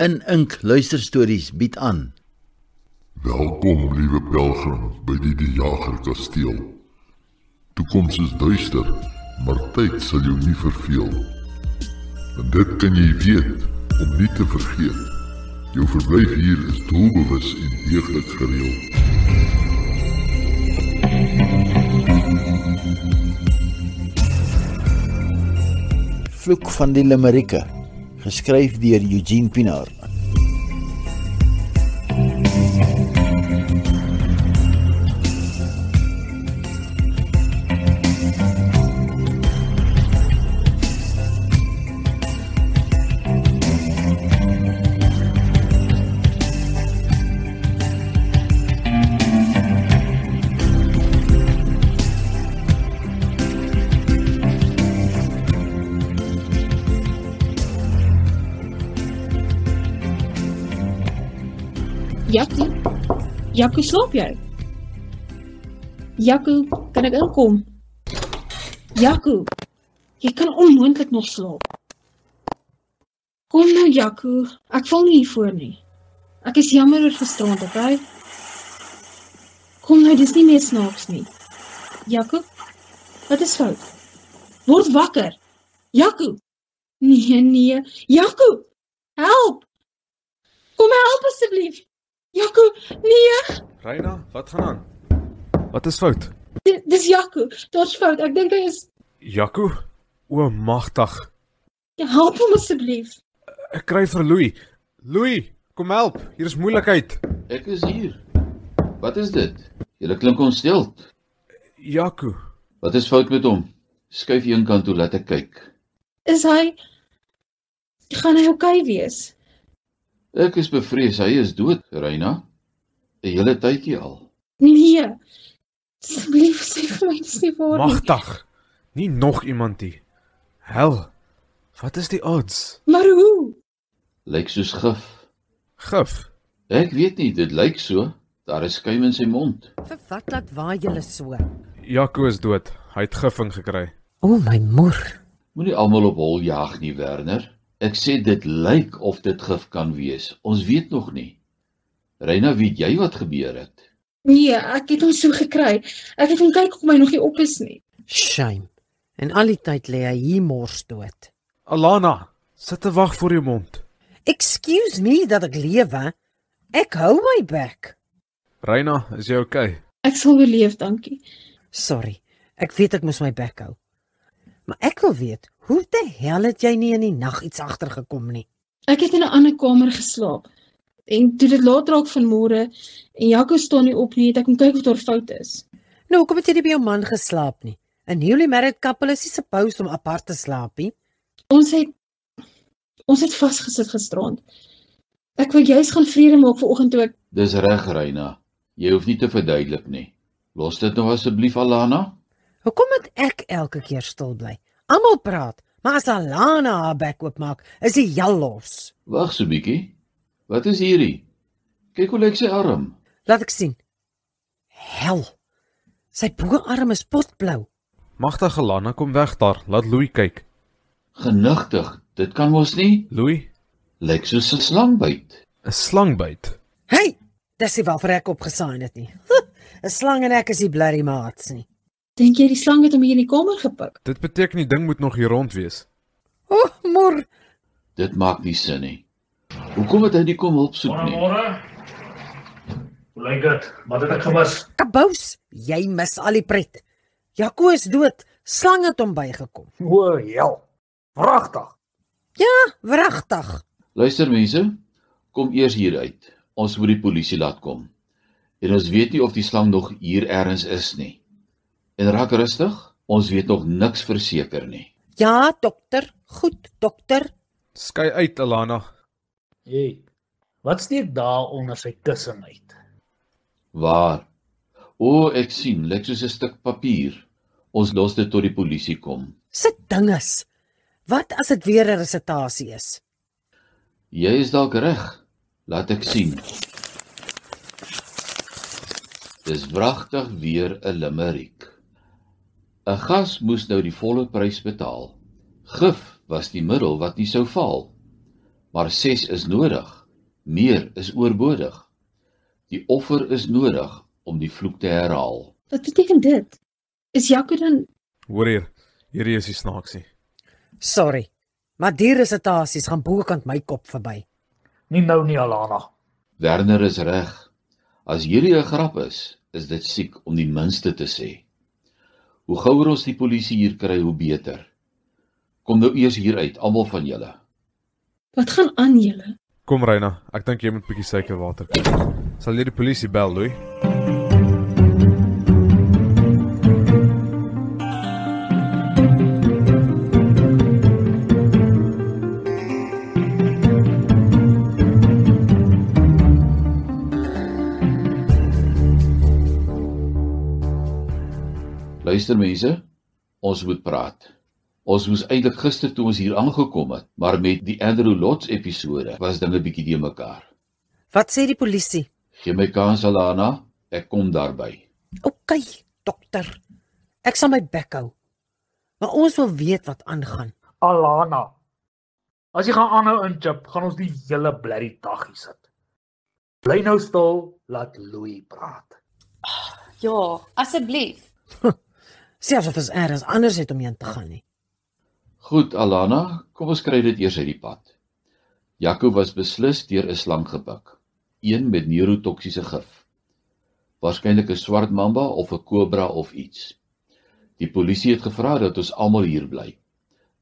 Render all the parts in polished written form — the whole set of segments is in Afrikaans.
In Ink Luisterstories bied aan. Welkom, liewe pelgrim, by die Jager kasteel. Toekoms is duister, maar tyd sal jou nie verveel. En dit kan jy weet, om nie te vergeet. Jou verblyf hier is doelbewus en deeglik gereël. Vloek van die Limerikke, geskryf deur Eugene Pinaar. Jaco, slaap jy? Jaco, kan ek inkom? Jaco, jy kan onmoontlik nog slaap. Kom nou, Jaco, ek val nie hiervoor nie. Ek is jammer oor gisterand, okay? Kom nou, dis nie meer snaaks nie. Jaco, wat is fout? Word wakker! Jaco! Nee, Jaco! Help! Kom help asseblief! Jaco, nee! Reina, wat gaan aan? Wat is fout? Dis Jaco, daar's fout, ek dink hy is... Jaco? O, magtig. Ja, help hom asseblief. Ek kry vir Louis. Louis, kom help, hier is moeilikheid. Ek is hier. Wat is dit? Julle klink ontsteld. Jaco. Wat is fout met hom? Skuif een kant toe, laat ek kyk. Gaan hy okay wees? Ek is bevrees, hy is dood, Reina. 'n hele tydjie al. Nee, asseblief sê vir my, dis nie waar nie. Magtig, nie nog iemand nie. Hel, wat is die odds? Maar hoe? Lyk soos gif. Gif? Ek weet nie, dit lyk so. Daar is skuim in sy mond. Vir wat laat waai julle so? Jaco is dood, hy het gif ingekry. O, my moer. Moenie almal op hol jaag nie, Werner. Ek sê dit lyk of dit gif kan wees. Ons weet nog nie. Reina, weet jy wat gebeur het? Nee, ek het hom so gekry. Ek het hom kyk of my nog nie op is nie. Shame. En al die tyd lê hy hier mors dood. Alana, sit te wag voor jou mond. Excuse me dat ek lewe. Ek hou my bek. Reina, is jy okay? Ek sal oorleef, dankie. Sorry, ek weet ek moes my bek hou. Maar ek wil weet, hoe die hel het jy nie in die nag iets agtergekom nie? Ek het in 'n ander kamer geslaap. En toe dit laat raak vanmôre en Jaco staan nie op nie, het ek kom kyk of daar fout is. Nou, hoekom het jy nie by jou man geslaap nie? 'n newly married couple is nie supposed om apart te slaap nie. Ons het vasgesit gisterand. Ek wou juis gaan vrede maak vanoggend toe ek... Dis reg, Reina. Jy hoef nie te verduidelik nie. Los dit nou asseblief, Alana. Hoekom moet ek elke keer stil bly? Almal praat, maar as Alana haar bek oopmaak, is die jal los. Wag so bietjie. Wat is hierdie? Kyk hoe lyk sy arm. Laat ek sien. Hel. Sy boarm is potblou. Magtig, Alana, kom weg daar, laat Louis kyk. Genigtig, dit kan mos nie. Louis? Lyk soos 'n slangbyt. 'n Slangbyt? Hey, dis nie waarvoor ek opgesaai het nie. 'n Slang en ek is die bloody maats nie. Dink jy die slang het hom hier in die kamer gepik? Dit beteken die ding moet nog hier rond wees. O, moer. Dit maak nie sin nie. Hoekom het hy nie kom hulp soek nie? Môre. Hoe lyk dit? Wat het ek gemis? Kabous, jy mis al die pret. Jaco is dood, slang het hom bygekom. O, hel. Pragtig. Ja, wragtig. Luister mense, kom eers hier uit. Ons moet die polisie laat kom. En ons weet nie of die slang nog hier ergens is nie. En raak rustig, ons weet nog niks verseker nie. Ja, dokter, goed, dokter. Skei uit, Alana. Hey, wat steek daar onder sy kussing uit? Waar? O, ek sien, lyk soos 'n stuk papier. Ons los dit tot die polisie kom. Sit dinges. Wat as dit weer 'n resitasie is? Jy is dalk reg. Laat ek sien. Dis wragtig weer 'n limerick. 'n Gas moes nou die volle prys betaal. Gif was die middel wat nie sou faal. Maar 6 is nodig. Meer is oorbodig. Die offer is nodig om die vloek te herhaal. Wat beteken dit? Is Jaco dan... Hoor hier, hierdie is die snaaksie. Sorry, maar die resitasies gaan bokant my kop verby. Nie nou nie, Alana. Werner is reg. As hierdie 'n grap is dit siek om die minste te sê. Hoe gouer ons die polisie hier kry, hoe beter. Kom nou eers hier uit, almal van julle. Wat gaan aan julle? Kom Reina, ek dink jy moet 'n bietjie suikerwater kry. Sal jy die polisie bel, Louis? Luister mense, ons moet praat. Ons moes eintlik gister toe ons hier aangekom het, maar met die Andrew Lotz episode was dinge bietjie de mekaar. Wat sê die polisie? Gee my kans, Alana, ek kom daarby. OK, dokter. Ek sal my bek hou. Maar ons wil weet wat aangaan. Alana. As jy gaan aanhou inchip, gaan ons die hele blerrie dag hier sit. Bly nou stil, laat Louis praat. Ja, asseblief. Selfs of ons eers anders het om heen te gaan nie. Goed, Alana, kom ons kry dit eers uit die pad. Jaco was beslis deur 'n slang gepik. Een met neurotoksiese gif. Waarskynlik 'n swart mamba of 'n kobra of iets. Die polisie het gevra dat ons almal hier bly,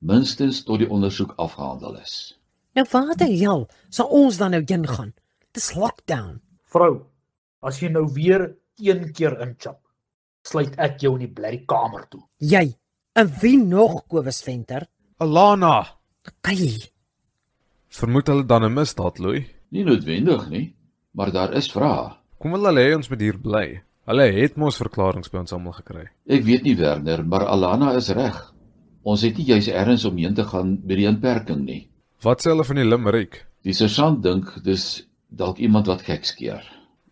minstens tot die ondersoek afgehandel is. Nou waar die hel sal ons dan nou heen gaan? Dis lockdown. Vrou, as jy nou weer 1 keer inchip, sluit ek jou in die blerrie kamer toe. Jy, en wie nog, Kobus Venter? Alana! Kyk, Vermoed hulle dan 'n misdaad, Louis? Nie noodwendig nie, maar daar is vrae. Kom wil hulle hê ons moet hier bly? Hulle het mos verklaringe by ons almal gekry. Ek weet nie, Werner, maar Alana is reg. Ons het nie juis ergens omheen te gaan by die inperking nie. Wat sê hulle van die limerick? Die sergeant dink dis dalk iemand wat gek skeer.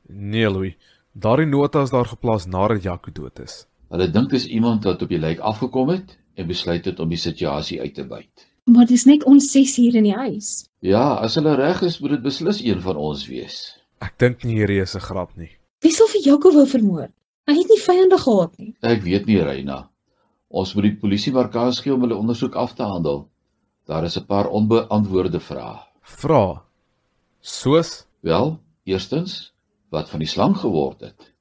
Nee, Louis. Daardie nota is daar geplaas nadat Jaco dood is. Hulle dink dis iemand wat op die lijk afgekom het en besluit het om die situasie uit te byt. Maar dis net ons 6 hier in die huis. Ja, as hulle reg is, moet dit beslis een van ons wees. Ek dink nie hierdie is 'n grap nie. Wie sal vir Jaco wou vermoor? Hy het nie vyande gehad nie. Ek weet nie, Reina. Ons moet die polisie maar kans gee om hulle ondersoek af te handel. Daar is 'n paar onbeantwoorde vrae. Vra. Soos? Wel, eerstens, wat van die slang geword het.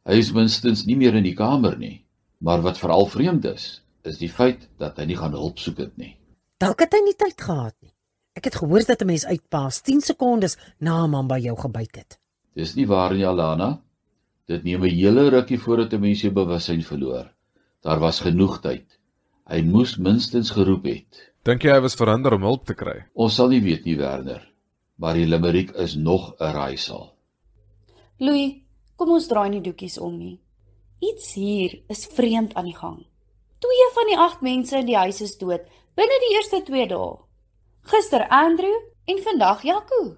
Hy is minstens nie meer in die kamer nie, maar wat veral vreemd is die feit dat hy nie gaan hulp soek het nie. dalk het hy nie tyd gehad nie. Ek het gehoor dat 'n mens uitpaas 10 sekondes na 'n mamba jou gebyt het. Dis nie waar nie, Alana. Dit neem 'n hele rukkie voordat 'n mens jou bewussyn verloor. Daar was genoeg tyd. Hy moes minstens geroep het. Dink jy hy was verhinder om hulp te kry? Ons sal nie weet nie, Werner, maar die limerick is nog 'n raaisel. Louis, kom ons draai nie doekies om nie. Iets hier is vreemd aan die gang. 2 van die 8 mense in die huis is dood binne die eerste 2 dae. Gister Andrew en vandag Jaco.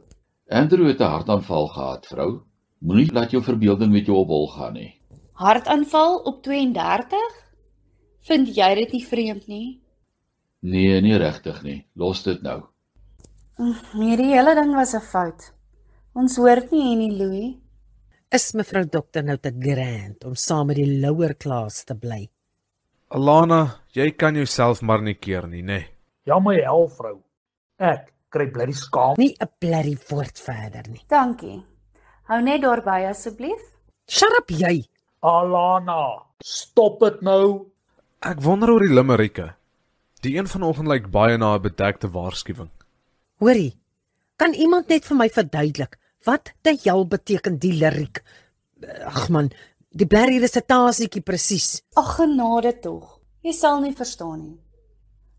Andrew het 'n hartaanval gehad, vrou. Moenie laat jou verbeelding met jou op hol gaan nie. Hartaanval op 32? Vind jy dit nie vreemd nie? Nee, nie regtig nie. Los dit nou. Hierdie hele ding was 'n fout. Ons hoort nie hier nie, Louis. Is mevrou dokter nou te grand om saam met die lower class te bly? Alana, jy kan jouself maar nie keer nie, né? Ja my hel vrou. Ek kry blerrie skaam. Nie 'n blerrie woord verder nie. Dankie. Hou net daarby asseblief. Shut up jy. Alana, stop dit nou. Ek wonder oor die limericke. Die een vanoggend lyk baie na 'n bedekte waarskuwing. Hoorie, kan iemand net vir my verduidelik wat die hel beteken die liriek? Ag man, die blerrie resitasietjie presies. Ag genade tog. Jy sal nie verstaan nie.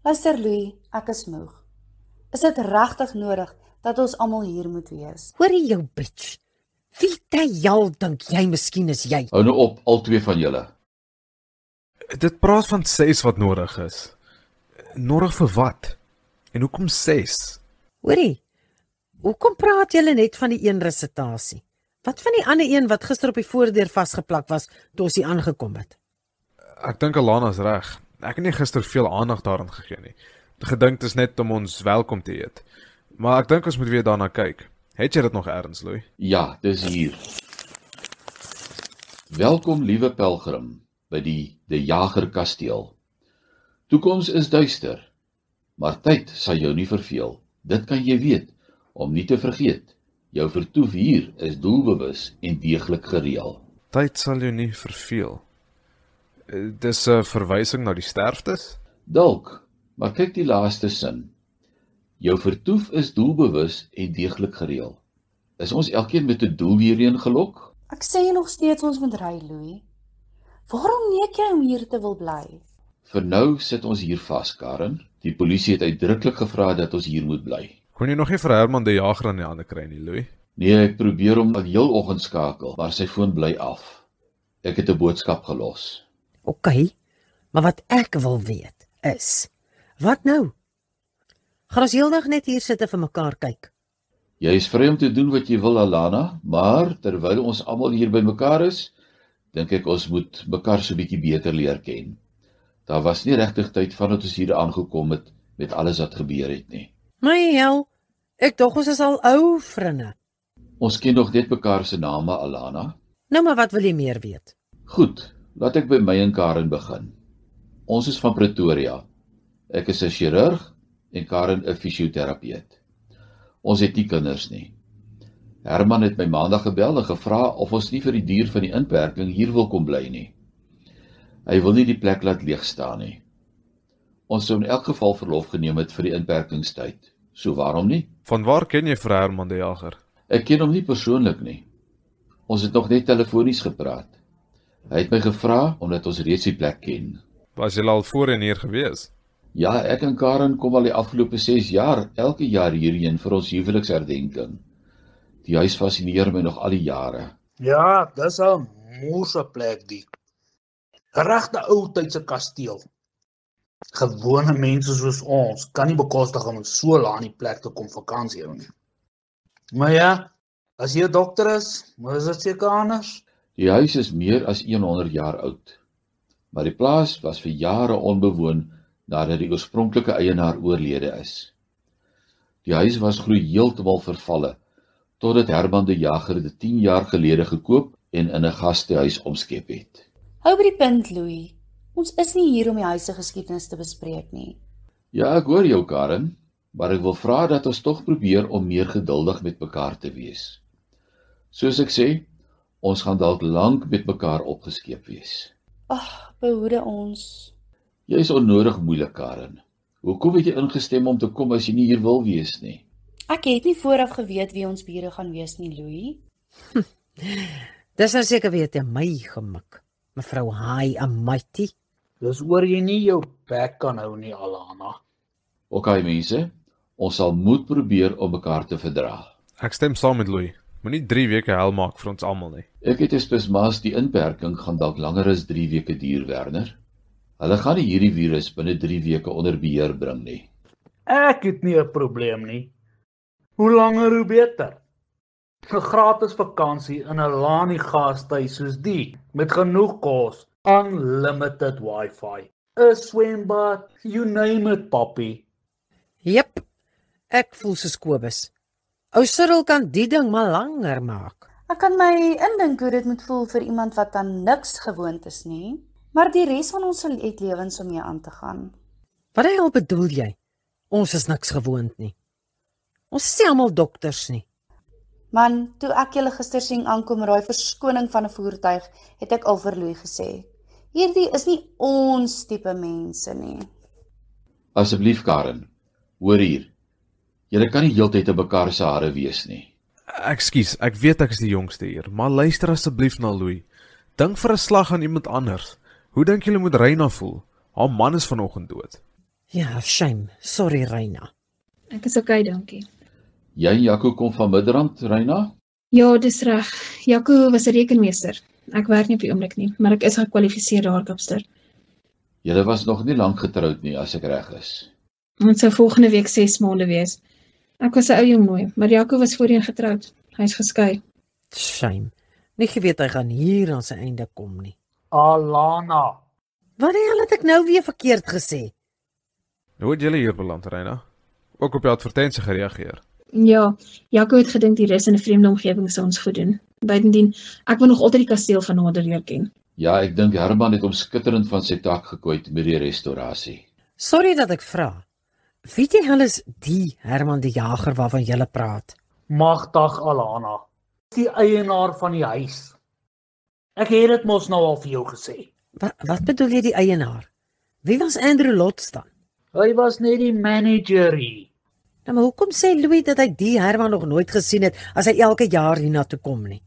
Luister Louis, ek is moeg. Is dit regtig nodig dat ons almal hier moet wees? Hoorie jou bitch. Wie die hel dink jy miskien is jy? Hou nou op, al 2 van julle. Dit praat van 6 wat nodig is. Nodig vir wat? En hoekom 6? Hoorie, hoekom praat julle net van die een resitasie? Wat van die ander een wat gister op die voordeur vasgeplak was toe ons hier aangekom het? Ek dink Alana's reg. Ek het nie gister veel aandag daaraan gegee nie. Gedink is net om ons welkom te eet. Maar ek dink ons moet weer daarna kyk. Het jy dit nog ergens, Louis? Ja, dis hier. Welkom, liewe pelgrim, by die Jager kasteel. Toekoms is duister, maar tyd sal jou nie verveel. Dit kan jy weet, om nie te vergeet. Jou vertoef hier is doelbewus en deeglik gereël. Tyd sal jou nie verveel. Dis 'n verwysing na die sterftes? Dalk, maar kyk die laaste sin. Jou vertoef is doelbewus en deeglik gereël. Is ons elkeen met 'n doel hierheen gelok? Ek sê nog steeds ons moet ry, Louis. Waarom neek jy om hier te wil bly? Vir nou sit ons hier vas, Karen. Die polisie het uitdruklik gevra dat ons hier moet bly. Kon jy nog nie vir Herman die Jager aan die hande kry nie, Louis? Nee, ek probeer hom al heel oggend skakel, maar sy foon bly af. Ek het 'n boodskap gelos. OK, maar wat ek wil weet is, wat nou? Gaan ons heeldag net hier sit en vir mekaar kyk? Jy is vry om te doen wat jy wil, Alana, maar terwyl ons almal hier by mekaar is, dink ek ons moet mekaar so 'n bietjie beter leer ken. Daar was nie regtig tyd vandat ons hier aangekom het met alles wat gebeur het nie. My hel, ek dog ons is al ou vriende. Ons ken nog net mekaar se name, Alana. Nou maar wat wil jy meer weet? Goed, laat ek by my en Karen begin. Ons is van Pretoria. Ek is 'n chirurg en Karen 'n fisioterapeut. Ons het nie kinders nie. Herman het my maandag gebel en gevra of ons nie vir die duur van die inperking hier wil kom bly nie. Hy wil nie die plek laat leeg staan nie. Ons sou in elk geval verlof geneem het vir die inperkingstyd. So waarom nie? Vanwaar ken jy vir Herman die Jager? Ek ken hom nie persoonlik nie. Ons het nog net telefonies gepraat. Hy het my gevra omdat ons reeds die plek ken. Was jy al voorheen hier gewees? Ja, ek en Karen kom al die afgelope 6 jaar, elke jaar hierheen vir ons huweliksherdenking. Die huis fascineer my nog al die jare. Ja, dis 'n moerse plek die. Regte ou tydse kasteel. Gewone mense soos ons kan nie bekostig om so laat in die plek te kom vakansie hou nie. Maar ja, as jy 'n dokter is, moet dit seker anders. Die huis is meer as 100 jaar oud. Maar die plaas was vir jare onbewoon nadat die oorspronklike eienaar oorlede is. Die huis was glo heeltemal vervalle, totdat Herman die Jager dit 10 jaar gelede gekoop en in 'n gastehuis omskep het. Hou by die punt, Louis. Ons is nie hier om die huis se geskiedenis te bespreek nie. Ja, ek hoor jou, Karen, maar ek wil vra dat ons tog probeer om meer geduldig met mekaar te wees. Soos ek sê, ons gaan dalk lank met mekaar opgeskeep wees. Ag, behoede ons. Jy is onnodig moeilik, Karen. Hoekom het jy ingestem om te kom as jy nie hier wil wees nie? Ek het nie vooraf geweet wie ons bure gaan wees nie, Louis. Dis nou seker weer te my gemik, mevrou High and Mighty. Dis oor jy nie jou bek kan hou nie, Alana. OK, mense, ons sal moet probeer om mekaar te verdra. Ek stem saam met Louis. Moenie 3 weke hel maak vir ons almal nie. Ek het spesmaas die inperking gaan dalk langer as 3 weke duur, Werner. Hulle gaan nie hierdie virus binne 3 weke onder beheer bring nie. Ek het nie 'n probleem nie. Hoe langer hoe beter. 'n Gratis vakansie in 'n Lani gastehuis soos die, met genoeg kos, unlimited wifi, 'n swembad, you name it, papi. Jep, ek voel soos Kobus. Ou Cyril kan die ding maar langer maak. Ek kan my indink hoe dit moet voel vir iemand wat aan niks gewoond is nie, maar die res van ons sal het lewens om mee aan te gaan. Wat die hel bedoel jy? Ons is niks gewoond nie. Ons is nie almal dokters nie. Man, toe ek julle gister sien aankom raai verskoning van 'n voertuig, het ek al vir Louis gesê. Hierdie is nie ons tipe mense nie. Asseblief, Karen, hoor hier. Julle kan nie heeltyd in mekaar se hare wees nie. Ekskuus, ek weet ek is die jongste hier, maar luister asseblief na Louis. Dink vir 'n slag aan iemand anders. Hoe dink julle moet Reina voel? Haar man is vanoggend dood. Ja, shame. Sorry, Reina. Ek is okay, dankie. Jy en Jaco kom van Midrand, Reina? Ja, dis reg. Jaco was 'n rekenmeester. Ek werk nie op die oomblik nie, maar ek is gekwalifiseer daar, Kapster. Julle was nog nie lank getroud nie, as ek reg is. Ons sou volgende week 6 maande wees. Ek was 'n ou jong mooi, maar Jaco was voorheen getroud. Hy's geskei. Shame. Nie geweet hy gaan hier aan sy einde kom nie. Alana. Wat die hel het ek nou weer verkeerd gesê? Hoe het julle hier beland, Reina? ook op die advertensie gereageer. Ja, Jaco het gedink die res in 'n vreemde omgewing sou ons goed doen. Buitendien, ek wil nog altyd die kasteel van nader leer ken. Ja, ek dink Herman het hom skitterend van sy taak gekwyt met die restaurasie. Sorry dat ek vra. Weet jy hul is die Herman die Jager waarvan jy praat? Magdag Alana, die eienaar van die huis. Ek het dit mos nou al vir jou gesê. Wat bedoel jy die eienaar? Wie was Andrew Lots dan? Hy was net die manager hier. Nou, maar hoekom sê Louis dat hy die Herman nog nooit gesien het as hy elke jaar hiernatoe kom nie?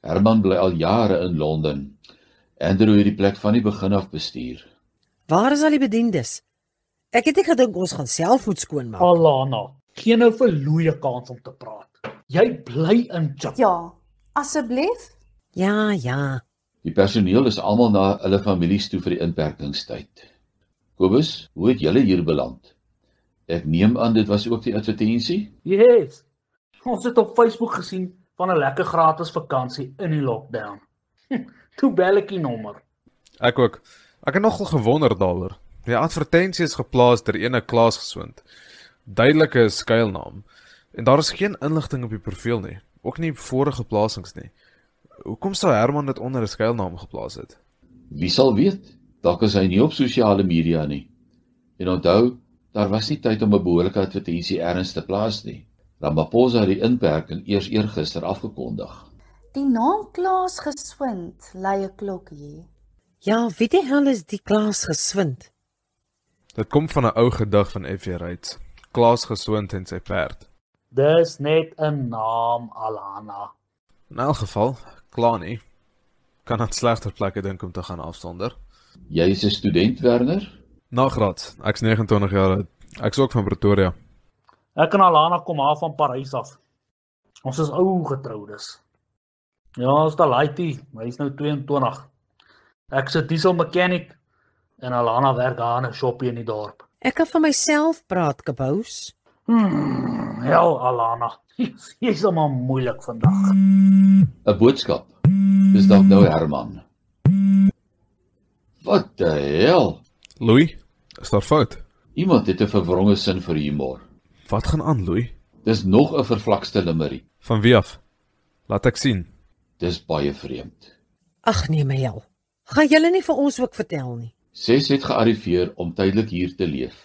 Herman bly al jare in Londen. Andrew het die plek van die begin af bestuur. Waar is al die bediendes? Ek het nie gedink ons gaan self moet skoonmaak. Alana, gee nou vir Louis 'n kans om te praat. Jy bly in Chip. Ja, asseblief. Ja. Die personeel is almal na hulle families toe vir die inperkingstyd. Kobus, hoe het julle hier beland? Ek neem aan dit was ook die advertensie? Yes. Ons het op Facebook gesien van 'n lekker gratis vakansie in die lockdown. Toe bel ek die nommer. Ek ook. Ek het nogal gewonder daaroor. Die advertensie is geplaas deur ene Klaas Geswind. Duidelike skuilnaam. En daar is geen inligting op die profiel nie, ook nie vorige plasings nie. Hoekom sou Herman dit onder 'n skuilnaam geplaas het? Wie sal weet? Dalk is hy nie op sosiale media nie. En onthou, daar was nie tyd om 'n behoorlike advertensie elders te plaas nie. Ramaphosa het die inperking eers eergister afgekondig. Die naam Klaas Geswind lei 'n klokkie. Ja, weet jy hul is die Klaas Geswind? Dit kom van 'n ou gedig van F.J. Reitz, Klaas Geswind en sy perd. Dis net 'n naam, Alana. In elk geval, klaar nie. Kan aan slegter plekke dink om te gaan afsonder. Jy is 'n student, Werner? Nagraad, ek's 29 jaar oud. Ek's ook van Pretoria. Ek en Alana kom af van Parys af. Ons is ou getroudes. Ja, ons is Dalaitie, hy is nou 22. Ek se diesel mechanic en Alana werk daar in 'n shoppie in die dorp. Ek kan van myself praat, Kabous. Hel, Alana, jy's maar moeilik vandag. 'n Boodskap. Dis dalk nou Herman. Wat die hel? Louis, is daar fout? Iemand het 'n verwronge sin vir humor. Wat gaan aan, Louis? Dis nog 'n vervlakste limmerie. Van wie af? Laat ek sien. Dis baie vreemd. Ag nee, my hel. Gaan julle nie vir ons ook vertel nie? 6 het gearriveer om tydelik hier te leef.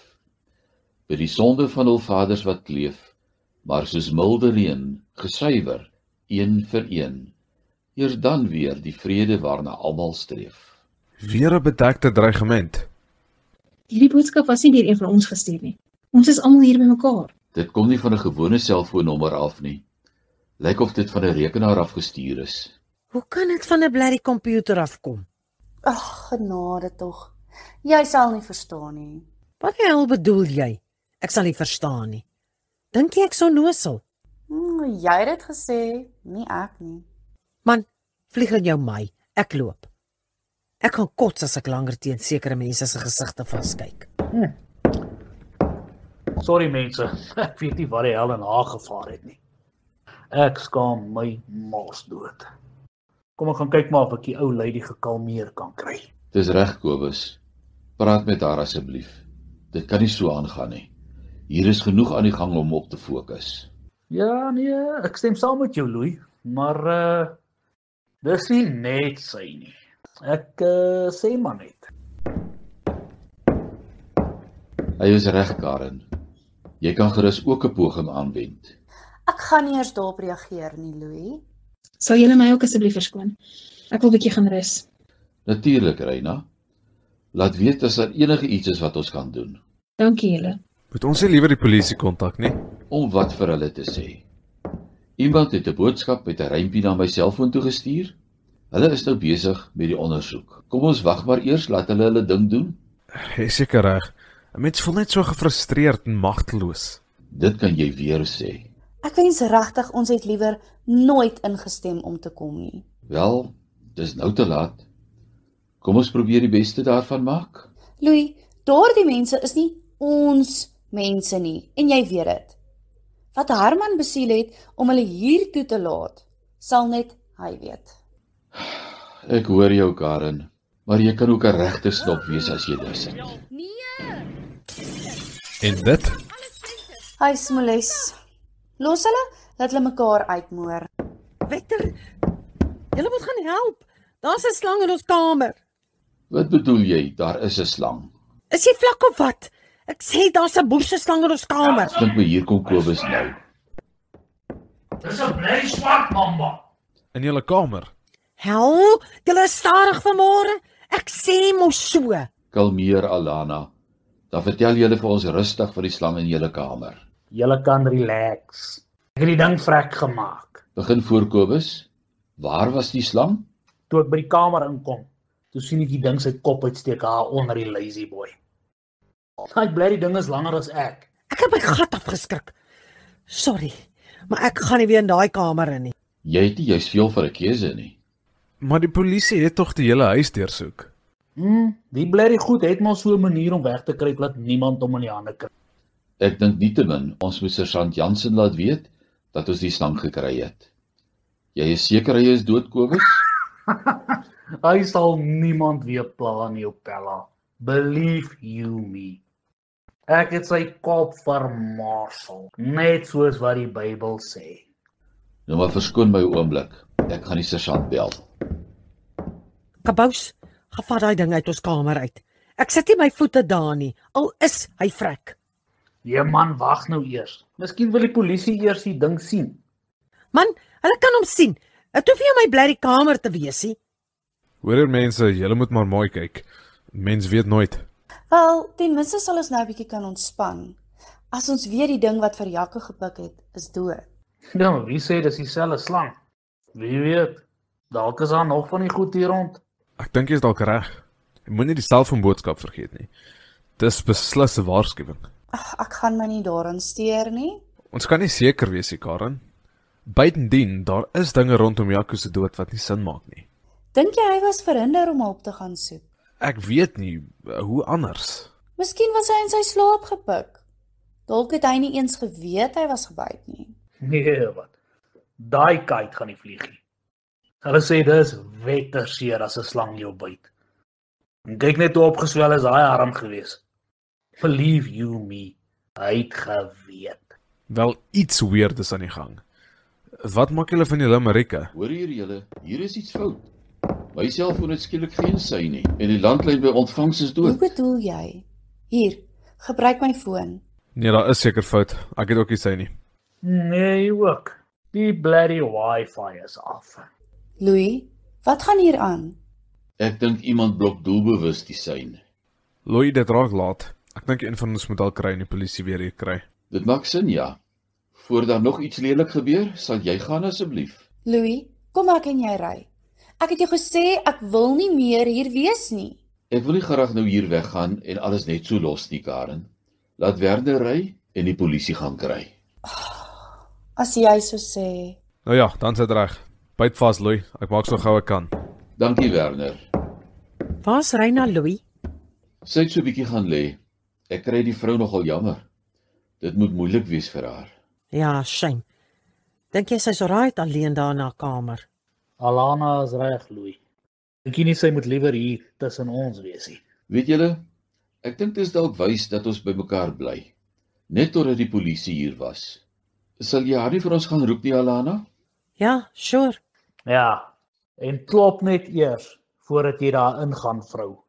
By die sonde van hul vaders wat kleef, maar soos milde reën, gesuiwer, een vir een. Eers dan weer die vrede waarna almal streef. Weer 'n bedekte dreigement. Hierdie boodskap was nie deur een van ons gestuur nie. Ons is almal hier bymekaar. Dit kom nie van 'n gewone selfoonnommer af nie. Lyk of dit van 'n rekenaar afgestuur is. Hoe kan dit van 'n blerrie komputer afkom? Ag, genade tog. Jy sal nie verstaan nie. Wat die hel bedoel jy? Ek sal nie verstaan nie. Dink jy ek so onnosel? Jy het dit gesê, nie ek nie. Man, vlieg in jou my. Ek loop. Ek gaan kots as ek langer teen sekere mense se gesigte vaskyk. Sorry mense, ek weet nie wat die hel in haar gevaar het nie. Ek skaam my mors dood. Kom ek gaan kyk maar of ek die ou lady gekalmeer kan kry. Dis reg, Kobus. Praat met haar asseblief. Dit kan nie so aangaan nie. Hier is genoeg aan die gang om op te fokus. Ja, nee, ek stem saam met jou, Louis, maar dis nie net sy nie. Ek sê maar net. Hy is reg, Karen. Jy kan gerus ook 'n poging aanwend. Ek gaan nie eers daarop reageer nie, Louis. Sal julle my ook asseblief verskoon? Ek wil 'n bietjie gaan rus. Natuurlik, Reina. Laat weet as daar enige iets is wat ons kan doen. Dankie julle. Moet ons nie liewer die polisie kontak nie? Om wat vir hulle te sê. Iemand het 'n boodskap met 'n rympie na my selfoon toe gestuur. Hulle is nou besig met die ondersoek. Kom ons wag maar eers, laat hulle ding doen. Jy is seker reg. 'n Mens voel net so gefrustreerd en magteloos. Dit kan jy weer sê. Ek wens regtig ons het liewer nooit ingestem om te kom nie. Wel, dis nou te laat. Kom ons probeer die beste daarvan maak. Louis, daardie mense is nie ons mense nie, en jy weet dit. Wat Herman besiel het om hulle hier toe te laat, sal net hy weet. Ek hoor jou, Karen, maar jy kan ook 'n regte snop wees as jy dit sê. En dit Hy Smoles. Los hulle, laat hulle mekaar uitmoor. Victor, julle moet gaan help. Daar's 'n slang in ons kamer. Wat bedoel jy, daar is 'n slang? Is jy vlak of wat? Ek sê daar's 'n boeseslang in ons kamer. Dink my hier kom Kobus nou. Dis 'n bly swart mamba. In julle kamer. Hel, julle is stadig vanmôre. Ek sê mos so. Kalmeer Alana. Dan vertel julle vir ons rustig van die slang in julle kamer. Julle kan relax. Ek het die ding vrek gemaak. Begin voor Kobus. Waar was die slang? Toe ek by die kamer inkom, toe sien ek die ding sy kop uitsteek daar onder die lazy boy. Hy bly die ding is langer as ek. Ek het my gat afgeskrik. Sorry, maar ek gaan nie weer in daai kamer in nie. Jy het nie juist veel vir 'n keuse nie. Maar die polisie het tog die hele huis deursoek. Die blerrie goed het maar so 'n manier om weg te kruip dat niemand hom in die hande kry. Ek dink nietemin ons moet Sergeant Jansen laat weet dat ons die slang gekry het. Jy is seker hy is dood, Kobus? Hy sal niemand weer pla nie, Opella. Believe you me. Ek het sy kop vermorsel, net soos wat die Bybel sê. Nou maar verskoon my oomblik. Ek gaan die sergeant bel. Kabous, gevat daai ding uit ons kamer uit. Ek sit nie my voete daar nie, al is hy vrek. Nee man, wag nou eers. Miskien wil die polisie eers die ding sien. Man, hulle kan hom sien. Dit hoef nie in my blerrie kamer te wees nie. Hoor hier mense, julle moet maar mooi kyk. Mens weet nooit. Wel, ten minste sal ons nou 'n bietjie kan ontspan. As ons weet die ding wat vir Jaco gepik het, is dood. Ja, maar wie sê dis dieselfde slang? Wie weet, dalk is daar nog van die goed hier rond. Ek dink jy is dalk reg. Jy moenie die selfoonboodskap vergeet nie. Dis beslis 'n waarskuwing. Ek gaan my nie daaraan steur nie. Ons kan nie seker wees nie, Karen. Buitendien, daar is dinge rondom Jaco se dood wat nie sin maak nie. Dink jy hy was verhinder om hulp te gaan soek? Ek weet nie, hoe anders? Miskien was hy in sy slaap gepik. Dalk het hy nie eens geweet hy was gebyt nie. Nee, wat? Daai kite gaan nie vlieg nie. Hulle sê dis wetter seer as 'n slang jou byt. En kyk net hoe opgeswel is daai arm gewees. Believe you me, hy het geweet. Wel iets weird is aan die gang. Wat maak julle van die limericke? Hoor hier julle, hier is iets fout. My selfoon het skielik geen sy nie en die landlyn by ontvangs is Hoe dood. bedoel jy? Hier, gebruik my foon. Nee, daar is seker fout. Ek het ook nie sy nie. Nee, ook. Die bloody wifi is af. Louis, wat gaan hier aan? Ek dink iemand blok doelbewus die syne. Louis, dit raak laat. Ek dink een van ons moet al kry en die polisie weer hier kry. Dit maak sin, ja. Voor daar nog iets lelik gebeur, sal jy gaan asseblief. Louis, kom ek en jy ry. Ek het jou gesê ek wil nie meer hier wees nie. Ek wil nie graag nou hier weggaan en alles net so los nie, Karen. Laat Werner ry en die polisie gaan kry. As jy so sê. Nou ja, dan sit reg. Byt vas, Louis. Ek maak so gou ek kan. Dankie, Werner. Waar's Reina, Louis? Sy het so 'n bietjie gaan lê. Ek kry die vrou nogal jammer. Dit moet moeilik wees vir haar. Ja, shame. Dink jy sy's alright alleen daar in haar kamer? Alana is reg, Louis. Dink jy nie sy moet liewer hier tussen ons wees nie? Weet julle, ek dink dit is dalk wys dat ons by mekaar bly. Net totdat die polisie hier was. Sal jy haar nie vir ons gaan roep nie, Alana? Ja, sure. Ja, en klop net eers voordat jy daar ingaan, vrou.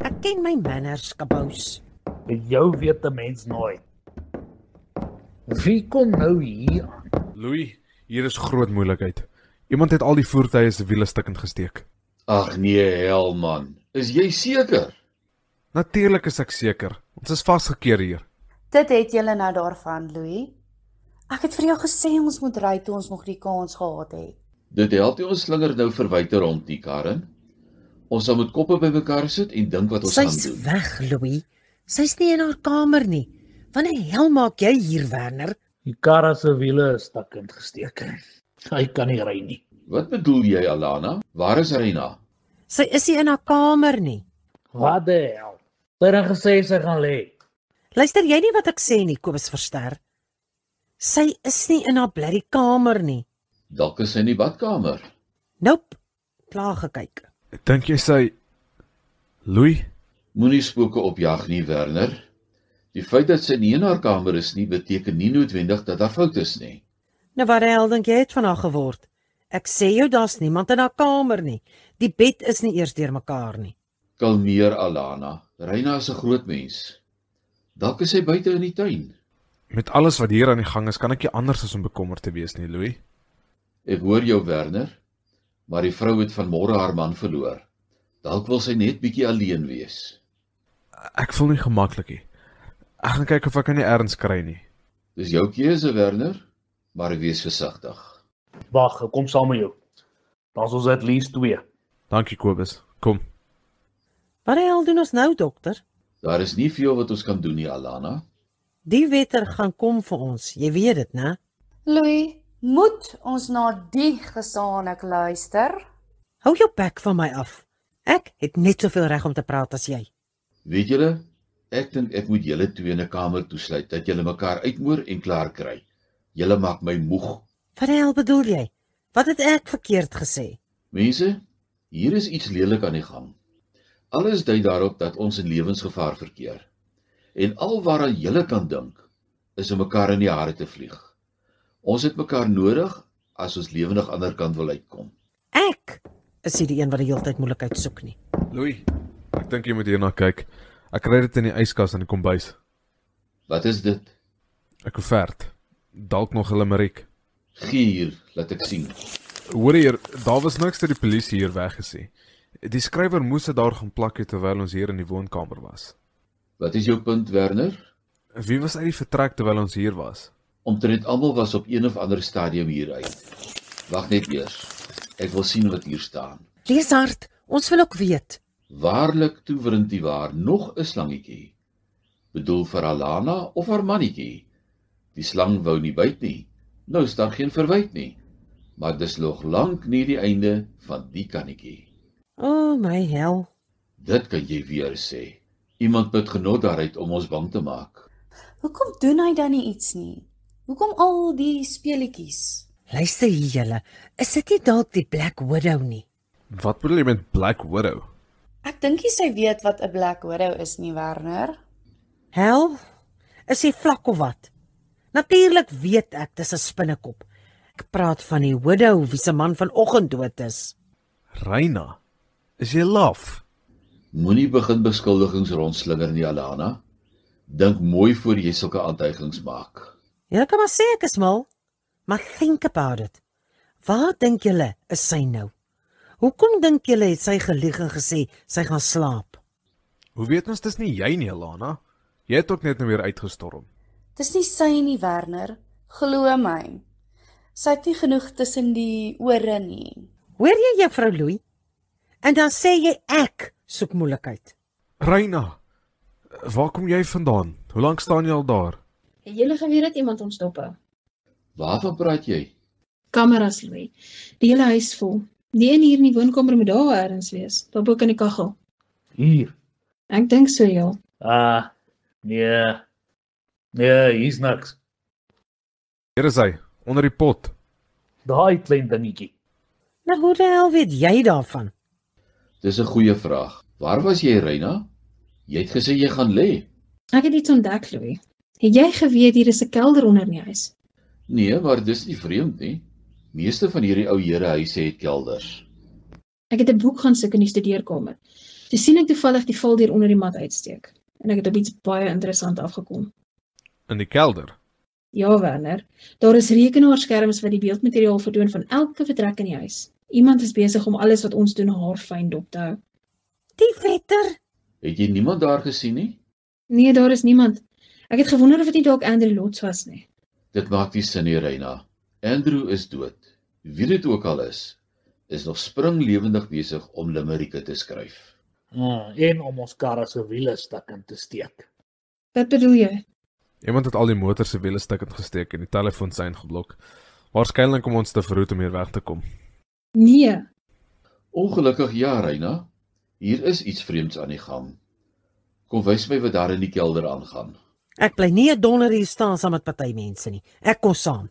Ek ken my manners, Kabous. Met jou weet 'n mens nooit. Wie kom nou hier aan? Louis, hier is groot moeilikheid. Iemand het al die voertuie se wiele stukkend gesteek. Ag nee, hel man. Is jy seker? Natuurlik is ek seker. Ons is vasgekeer hier. Dit het julle nou daarvan, Louis. Ek het vir jou gesê ons moet ry toe ons nog die kans gehad het. Dit help nie ons slinger nou verwyte rond nie, Karen. Ons sal met koppe bymekaar sit en dink wat ons Sy's gaan doen. weg, Louis. Sy's nie in haar kamer nie. Wanneer hel maak jy hier, Werner? Die kar se wiele is stukkend gesteek. Hy kan nie ry nie. Wat bedoel jy, Alana? Waar is Reina? Sy is nie in haar kamer nie. Wat die hel? Sy het gesê sy gaan lê. Luister jy nie wat ek sê nie, Kobus Verster? Sy is nie in haar blerrie kamer nie. Dalk is sy in die badkamer. Nope. Klaar gekyk. Dink jy sy Louis? Moenie spooke opjag nie, Werner. Die feit dat sy nie in haar kamer is nie, beteken nie noodwendig dat daar fout is nie. Nou wat die hel dink jy het van haar geword? Ek sê jou, daar's niemand in haar kamer nie. Die bed is nie eers deurmekaar nie. Kalmeer Alana, Reina is 'n groot mens. Dalk is sy buite in die tuin. Met alles wat hier aan die gang is, kan ek nie anders as om bekommerd te wees nie, Louis. Ek hoor jou, Werner, maar die vrou het vanmôre haar man verloor. Dalk wil sy net bietjie alleen wees. Ek voel nie gemaklik nie. Ek gaan kyk of ek kan nie erns kry nie. Dis jou keuse, Werner, maar wees versigtig. Wag, ek kom saam met jou. Dan is ons at least 2. Dankie, Kobus. Kom. Wat die hel doen ons nou, dokter? Daar is nie veel wat ons kan doen nie, Alana. Die wetter gaan kom vir ons, jy weet dit, né? Louis, moet ons na die gesaanik luister? Hou jou bek van my af. Ek het net soveel reg om te praat as jy. Weet julle, ek dink ek moet julle twee in 'n kamer toesluit, dat julle mekaar uitmoor en klaar kry. Julle maak my moeg. Wat die hel bedoel jy? Wat het ek verkeerd gesê? Mense, hier is iets lelik aan die gang. Alles dui daarop dat ons in lewensgevaar verkeer. En al waaraan julle kan dink, is om mekaar in die hare te vlieg. Ons het mekaar nodig as ons lewendig ander kant wil uitkom. Ek is nie die een wat die hele tyd moeilikheid soek nie. Louis, ek dink jy moet hierna kyk. Ek kry dit in die yskas in die kombuis. Wat is dit? 'n Koevert. Dalk nog 'n limerick. Gee hier, laat ek sien. Hoor hier, daar was niks dat die polisie hier weggesê. Die skrywer moes dit daar gaan plak het terwyl ons hier in die woonkamer was. Wat is jou punt, Werner? Wie was uit die vertrek terwyl ons hier was? Omtrent almal was op een of ander stadium hier uit. Wag net eers. Ek wil sien wat hier staan. Lees hard, ons wil ook weet. Waarlik toewerend die waar nog 'n slangetjie. Bedoel vir Alana of haar mannetjie? Die slang wou nie byt nie. Nou is daar geen verwyt nie. Maar dis nog lank nie die einde van die kannetjie. O, my hel. Dit kan jy weer sê. Iemand put genot daaruit om ons bang te maak. Hoekom doen hy dan nie iets nie? Hoekom al die speletjies? Luister hier julle, is dit nie dalk die Black Widow nie? Wat bedoel jy met Black Widow? Ek dink nie sy weet wat 'n Black Widow is nie, Werner. Hel, is hy vlak of wat? Natuurlik weet ek, dis 'n spinnekop. Ek praat van die widow wie se man vanoggend dood is. Reina, is jy laf? Moenie begin beskuldigings rondslinger nie, Alana. Dink mooi voor jy sulke aantuigings maak. Julle kan maar sê ek is mal, maar think about it. Waar dink julle is sy nou? Hoekom dink julle het sy gelieg en gesê sy gaan slaap? Hoe weet ons dis nie jy nie, Alana? Jy het ook net nou weer uitgestorm. Dis nie sy nie, Werner. Glo my. Sy het nie genoeg tussen die ore nie. Hoor jy juffrou Louis? En dan sê jy ek soek moeilikheid. Reina, waar kom jy vandaan? Hoe lank staan jy al daar? Het julle geweet dat iemand ons dophou? Waarvan praat jy? Kameras, Louis. Die hele huis vol. Die een hier in die woonkamer moet daar ergens wees. Daar bo in die kaggel. Hier. Ek dink so, ja. Nee. Nee, hier's niks. Hier is hy, onder die pot. Daai klein dingetjie. Nou hoe die hel weet jy daarvan? Dis 'n goeie vraag. Waar was jy, Reina? Jy het gesê jy gaan lê. Ek het iets ontdek, Louis. Het jy geweet hier is 'n kelder onder in die huis? Nee, maar dis nie vreemd nie. Meeste van hierdie ou herehuise het kelders. Ek het 'n boek gaan soek in die studeerkamer. Toe sien ek toevallig die voldeur onder die mat uitsteek. En ek het op iets baie interessant afgekom. In die kelder. Ja, Werner, daar is rekenaarskerms wat die beeldmateriaal vertoon van elke vertrek in die huis. Iemand is besig om alles wat ons doen haarfyn dop te hou. Die vetter? Het jy niemand daar gesien nie? Nee, daar is niemand. Ek het gewonder of dit nie dalk Andrew Lots was nie. Dit maak nie sin nie, Reina. Andrew is dood. Wie dit ook al is nog springlewendig besig om limerieke te skryf. En om ons karre se wiele stukkend te steek. Wat bedoel jy? Iemand het al die motor se wiele stukkend gesteek en die telefoon sy ingeblok. Waarskynlik om ons te verhoed om hier weg te kom. Nee. Ongelukkig ja, Reina. Hier is iets vreemds aan die gang. Kom wys my wat daar in die kelder aangaan. Ek bly nie 'n donder hier staan saam met party mense nie. Ek kom saam.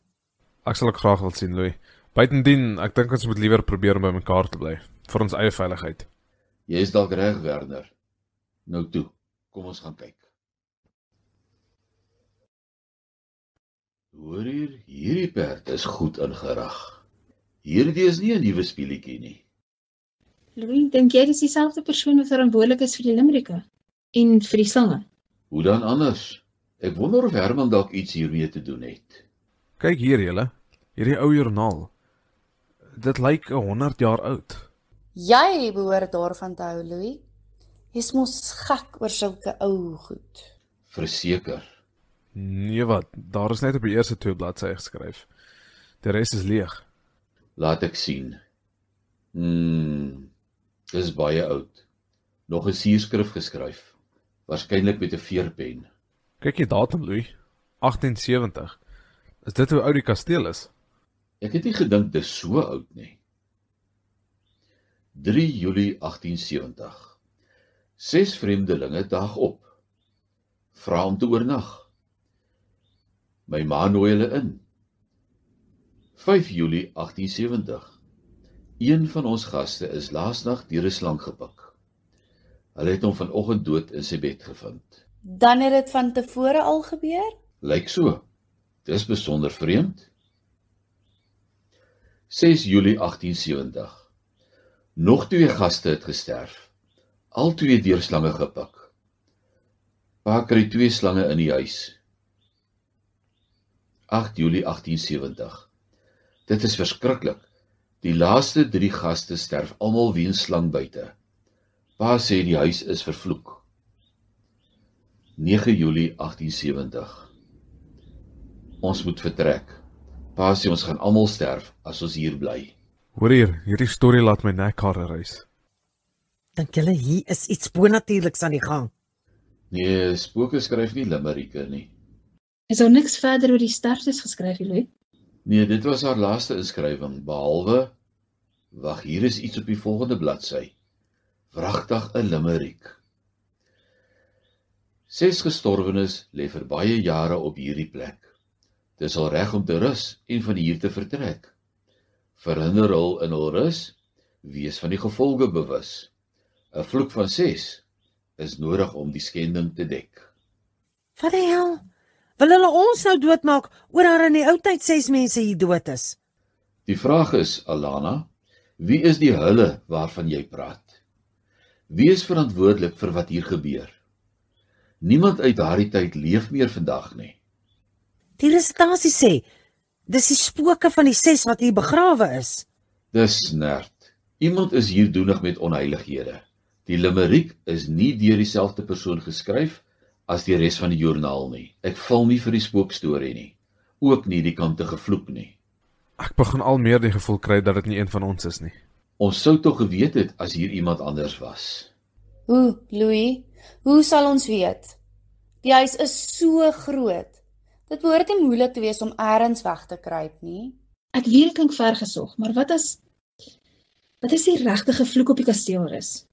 Ek sal ook graag wil sien, Louis. Buitendien, ek dink ons moet liewer probeer om by mekaar te bly, vir ons eie veiligheid. Jy is dalk reg, Werner. Nou toe, kom ons gaan kyk. Hoor hier, hierdie perd is goed ingerag. Hierdie is nie 'n nuwe speelietjie nie. Louis, dink jy dis dieselfde persoon wat verantwoordelik is vir die limericke? En vir die slange? Hoe dan anders? Ek wonder of Herman dalk iets hiermee te doen het. Kyk hier julle, hierdie ou joernaal. Dit lyk 100 jaar oud. Jy behoort daarvan te hou, Louis. Jy's mos gek oor sulke ou goed. Verseker. Nee wat, daar is net op die eerste 2 bladsye geskryf. Die res is leeg. Laat ek sien. Dis baie oud. Nog 'n suurskrif geskryf. Waarskynlik met 'n veerpen. Kyk die datum, Louis. 1870. Is dit hoe oud die kasteel is? Ek het nie gedink dis so oud nie. 3 Julie 1870. 6 vreemdelinge daag op. Vra om te oornag. My ma nooi hulle in. 5 Julie 1870. Een van ons gaste is laasnag deur 'n slang gepik. Hulle het hom vanoggend dood in sy bed gevind. Dan het dit van tevore al gebeur? Lyk so. Dis besonder vreemd. 6 Julie 1870. Nog 2 gaste het gesterf. Al 2 deur slange gepik. Pa kry 2 slange in die huis. 8 Julie 1870. Dit is verskriklik. Die laaste 3 gaste sterf almal weens slang buite. Pa sê die huis is vervloek. 9 Julie 1870. Ons moet vertrek. Pa sê ons gaan almal sterf as ons hier bly. Hoor hier, hierdie storie laat my nekhare rys. Dink julle hier is iets bonatuurliks aan die gang? Nee, spooke skryf nie limericke nie. Is daar niks verder oor die sterftes geskryf, Louis? Nee, dit was haar laaste inskrywing, behalwe, wag, hier is iets op die volgende bladsy. Wragtig 'n limerick. 6 gestorwenes lê vir baie jare op hierdie plek. Dis al reg om te rus en van hier te vertrek. Verhinder hul in hul rus, wees van die gevolge bewus. 'n Vloek van 6 is nodig om die skending te dek. Wat die hel? Wil hulle ons nou doodmaak oor daar in die ou tyd 6 mense hier dood is? Die vraag is, Alana, wie is die hulle waarvan jy praat? Wie is verantwoordelik vir wat hier gebeur? Niemand uit daardie tyd leef meer vandag nie. Die resitasie sê, dis die spooke van die 6 wat hier begrawe is. Dis snert. Iemand is hier doenig met onheilighede. Die limerick is nie deur dieselfde persoon geskryf as die res van die joernaal nie. Ek val nie vir die spookstorie nie. Ook nie die kantige vloek nie. Ek begin al meer die gevoel kry dat dit nie een van ons is nie. Ons sou tog geweet het as hier iemand anders was. Hoe, Louis? Hoe sal ons weet? Die huis is so groot. Dit behoort nie moeilik te wees om eers weg te kruip nie. Ek weet dit klink vergesog, maar wat as die regte vloek op die kasteel is?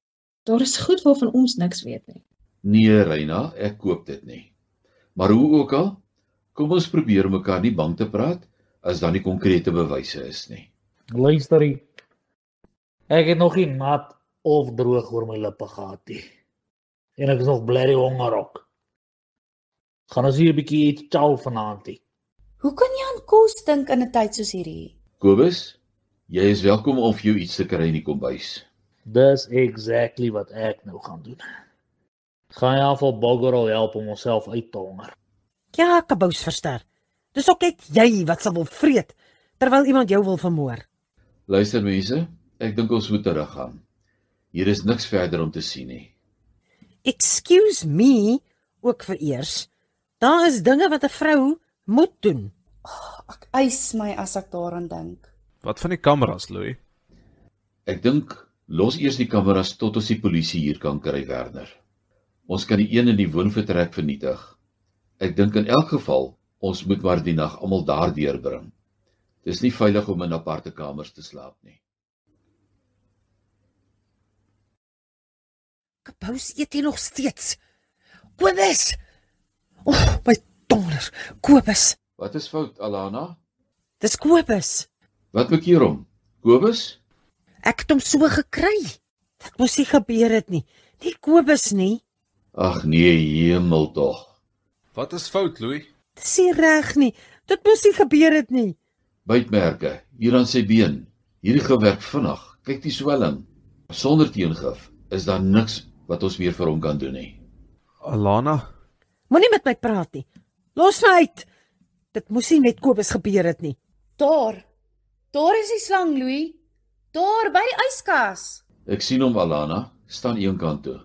Daar is goed waarvan ons niks weet nie. Nee, Reina, ek koop dit nie. Maar hoe ook al, kom ons probeer om mekaar nie bang te praat, as daar nie konkrete bewyse is nie. Luister, ek het nog nie nat of droog oor my lippe gehad nie. En ek is nog blerrie honger ook. Gaan ons hier 'n bietjie iets chow vanaand nie. Hoe kan jy aan kos dink in 'n tyd soos hierdie? Kobus, jy is welkom om vir jou iets te kry in die kombuis. Dis exactly wat ek nou gaan doen. Gaan jy af op Boggerel help om onsself uit te honger. Ja, kabous verster. Dis ook net jy wat sal wil vreet, terwyl iemand jou wil vermoor. Luister mense, ek dink ons moet teruggaan. Hier is niks verder om te sien nie. Excuse me, ook vir eers. Daar is dinge wat 'n vrou moet doen. Ek eis my as ek daaraan dink. Wat van die kameras, Louis? Ek dink, los eers die kameras tot ons die polisie hier kan kry, Werner. Ons kan die een in die woonvertrek vernietig. Ek dink in elk geval, ons moet maar die nag almal daar deurbring. Dis nie veilig om in aparte kamers te slaap nie. Kabous eet jy nog steeds. Kobus! My donder, Kobus. Wat is fout, Alana? Dis Kobus. Wat bekeer hom? Kobus? Ek het hom so gekry. Dit moes nie gebeur het nie. Nie Kobus nie. Ag nee, hemel tog. Wat is fout, Louis? Dis nie reg nie. Dit moes nie gebeur het nie. Bytmerke, hier aan sy been. Hierdie gif werk vinnig. Kyk die swelling. Sonder teengif is daar niks wat ons meer vir hom kan doen nie. Alana, Moenie met my praat nie. Los my uit. Dit moes nie met Kobus gebeur het nie. Daar is die slang, Louis. Daar, by die yskas. Ek sien hom, Alana, staan een kant toe.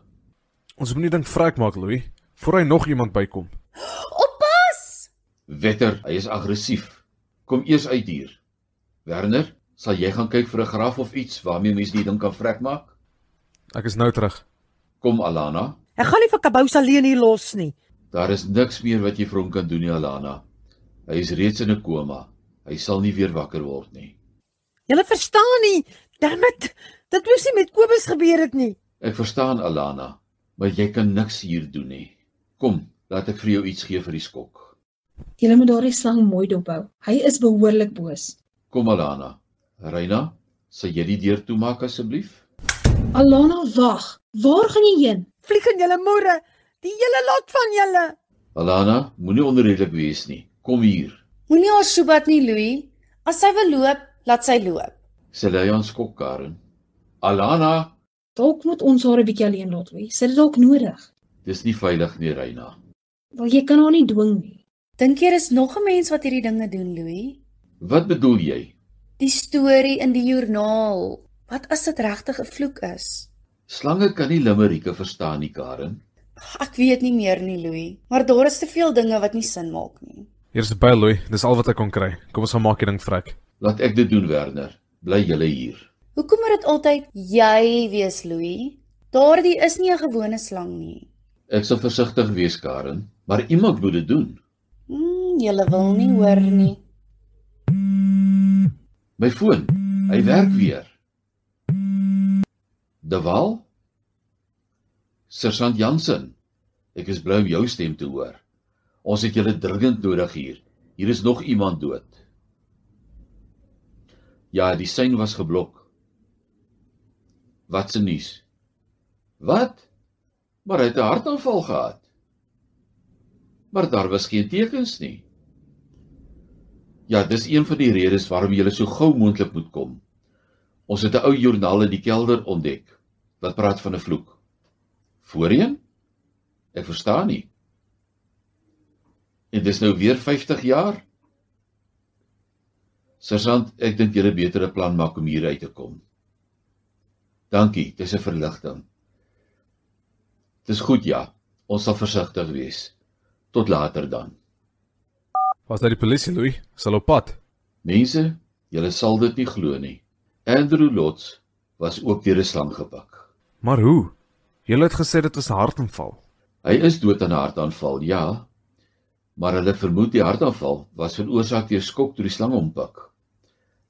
ons moet nie dink vrek maak, Louis, voor hy nog iemand bykom. Oppas! Wetter, hy is aggressief. Kom eers uit hier. Werner, sal jy gaan kyk vir 'n graf of iets waarmee mens die ding kan vrek maak? Ek is nou terug. Kom, Alana. Ek gaan nie vir Kabous alleen hier los nie. Daar is niks meer wat jy vir hom kan doen nie, Alana. Hy is reeds in 'n koma. Hy sal nie weer wakker word nie. Julle verstaan nie. Dammit, dit moes nie met Kobus gebeur het nie. Ek verstaan, Alana, maar jy kan niks hier doen nie. Kom, laat ek vir jou iets gee vir die skok. Julle moet daardie slang mooi dophou. Hy is behoorlik boos. Kom, Alana. Reina, sal jy die deur toemaak asseblief? Alana, wag. Waar gaan jy heen? Vlieg in julle moere, die hele lot van julle. Alana, moenie onredelik wees nie. Kom hier. Moenie haar soebat nie, Louis. As sy wil loop, laat sy loop. Sy lei aan skok, Karen. Alana, Dalk moet ons haar 'n bietjie alleen laat wees. Sy het dit dalk nodig. dis nie veilig nie, Reina. Wel, jy kan haar nie dwing nie. Dink jy is nog 'n mens wat hierdie dinge doen, Louis? Wat bedoel jy? Die storie in die joernaal. Wat as dit regtig 'n vloek is? Slange kan nie limmerieke verstaan nie, Karen. Ek weet nie meer nie, Louis, maar daar is te veel dinge wat nie sin maak nie. Hier's 'n byl, Louis, dis al wat ek kon kry. Kom ons gaan maak die ding vrek. Laat ek dit doen, Werner. Bly julle hier. Hoekom moet dit altyd jy wees, Louis? Daardie is nie 'n gewone slang nie. Ek sal versigtig wees, Karen, maar iemand moet dit doen. Julle wil nie hoor nie. My foon, hy werk weer. De Waal? Sergeant Jansen, ek is bly om jou stem te hoor. Ons het julle dringend nodig hier. Hier is nog iemand dood. Ja, die sein was geblok. Wat se nuus? Wat? Maar hy het 'n hartaanval gehad. Maar daar was geen tekens nie. Ja, dis een van die redes waarom julle so gou moontlik moet kom. Ons het 'n ou joernaal in die kelder ontdek wat praat van 'n vloek. Voorheen? Ek verstaan nie. En dis nou weer 50 jaar? Sergeant, ek dink julle beter 'n plan maak om hier uit te kom. Dankie, dis 'n verligting. Dis goed, ja. Ons sal versigtig wees. Tot later dan. Was dit die polisie, Louis? Is hulle op pad? Mense, julle sal dit nie glo nie. Andrew Lots was ook deur 'n slang gepak. Maar hoe? Julle het gesê dit was 'n hartaanval. Hy is dood aan 'n hartaanval, ja. Maar hulle vermoed die hartaanval was veroorsaak deur skok toe die slang hom pak.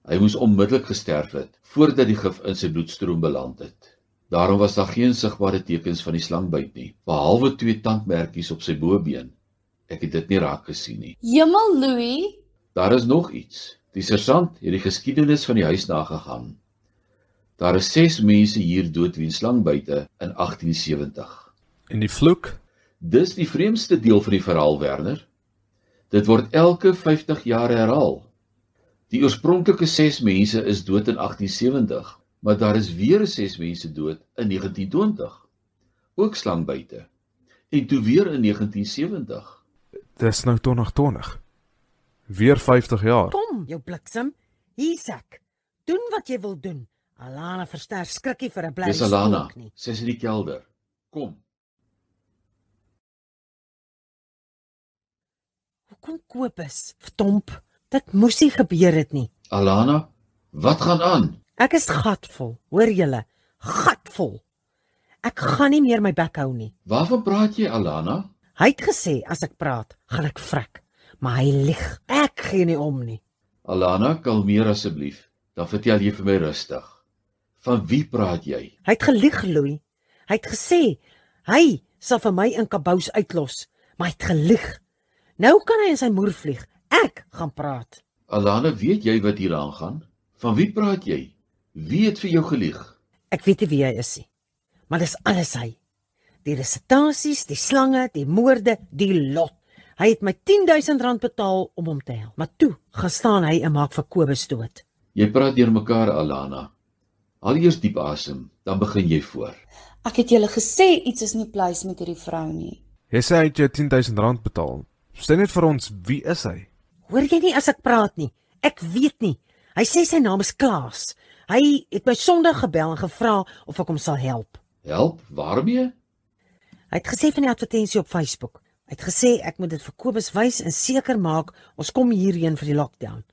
Hy moes onmiddellik gesterf het voordat die gif in sy bloedstroom beland het. Daarom was daar geen sigbare tekens van die slangbyt nie, behalwe 2 tandmerkies op sy bobeen. Ek het dit nie raak gesien nie. Jemmel, Louis. Daar is nog iets. Die sergeant het die geskiedenis van die huis nagegaan. Daar is 6 mense hier dood weens slangbyte in 1870. En die vloek? Dis die vreemdste deel van die verhaal, Werner. Dit word elke 50 jaar herhaal. Die oorspronklike 6 mense is dood in 1870, maar daar is weer 6 mense dood in 1920. Ook slangbyte. En toe weer in 1970. Dis nou 2020. Weer 50 jaar. Kom, jou bliksem. Hier's ek. Doen wat jy wil doen. Alana versterk skrikkie vir 'n bly Dis Alana. spook nie. Sy is in die kelder. Kom. Hoekom Kobus? Verdomp. Dit moes nie gebeur het nie. Alana, wat gaan aan? Ek is gatvol, hoor julle? Gatvol. Ek gaan nie meer my bek hou nie. Waarvan praat jy, Alana? Hy het gesê as ek praat, gaan ek vrek. Maar hy lieg. Ek gee nie om nie. Alana, kalmeer asseblief. Dan vertel jy vir my rustig. Van wie praat jy? Hy het gelieg, Louis. Hy het gesê hy sal vir my in Kabous uitlos, maar hy het gelieg. Nou kan hy in sy moer vlieg. Ek gaan praat. Alana, weet jy wat hier aangaan? Van wie praat jy? Wie het vir jou gelieg? Ek weet nie wie hy is nie, maar dis alles hy. Die resitasies, die slange, die moorde, die lot. Hy het my R10.000 betaal om hom te help, maar toe gaan staan hy en maak vir Kobus dood. Jy praat deur mekaar, Alana. Haal eers diep asem, dan begin jy voor. Ek het julle gesê iets is nie pleis met hierdie vrou nie. Jy sê hy het jou R10.000 betaal. Sê net vir ons, wie is hy? Hoor jy nie as ek praat nie? Ek weet nie. Hy sê sy naam is Klaas. Hy het my Sondag gebel en gevra of ek hom sal help. Help? Waarmee? Hy het gesê van die advertensie op Facebook. Hy het gesê ek moet dit vir Kobus wys en seker maak ons kom hierheen vir die lockdown.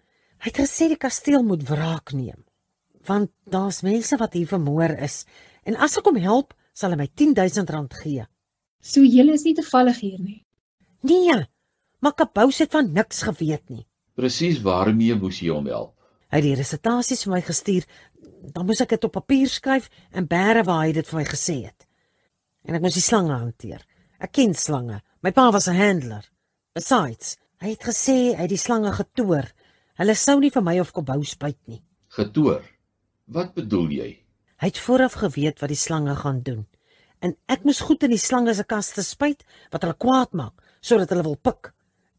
Hy het gesê die kasteel moet wraak neem, want daar's mense wat hier vermoor is en as ek hom help, sal hy my R10.000 gee. So julle is nie toevallig hier nie. Nee, maar Kabous het van niks geweet nie. Presies waarmee moes jy hom help? Hy het die resitasies vir my gestuur, dan moes ek dit op papier skryf en bære waar hy dit vir my gesê het. En ek moes die slange hanteer. Ek ken slange, my pa was 'n handler. Besides, hy het gesê hy het die slange getoer. Hulle sou nie vir my of Kabous byt nie. Getoer? Wat bedoel jy? Hy het vooraf geweet wat die slange gaan doen. En ek moes goed in die slange se kaste spuit wat hulle kwaad maak, sodat hulle wil pik.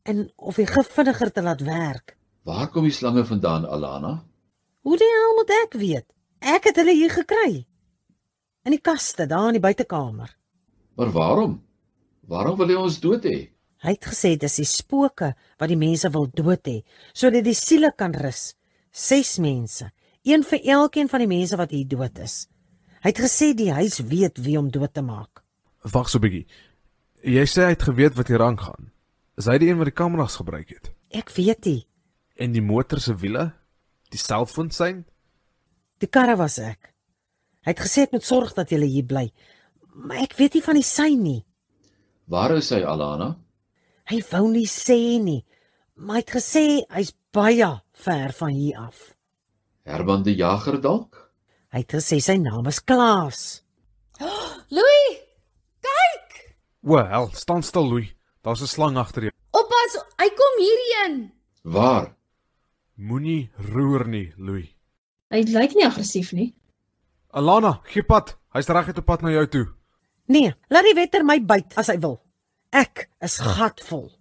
En of die gif vinniger te laat werk. Waar kom die slange vandaan, Alana? Hoe die hel moet ek weet? Ek het hulle hier gekry. In die kaste, daar in die buitekamer. Maar waarom? Waarom wil hy ons dood hê? Hy het gesê dis die spooke wat die mense wil dood hê, sodat die siele kan rus. 6 mense, een vir elkeen van die mense wat hier dood is. Hy het gesê die huis weet wie om dood te maak. Wag so 'n bietjie. Jy sê hy het geweet wat hier aangaan. Is hy die een wat die kameras gebruik het? Ek weet nie. En die motor se wiele? Die selfoonsein? Die karre was ek. Hy het gesê ek moet sorg dat julle hier bly, maar ek weet nie van die sein nie. Waar is hy, Alana? Hy wou nie sê nie, maar hy het gesê hy's baie ver van hier af. Herman die Jager dalk? Hy het gesê sy naam is Klaas. Louis, kyk! O, hel, staan stil, Louis. Daar's 'n slang agter jou. Oppas, hy kom hierheen. Waar? Moenie roer nie, Louis. Hy lyk nie aggressief nie. Alana, gee pad. Hy's reguit op pad na jou toe. Nee, laat die wetter my byt as hy wil. Ek is gatvol.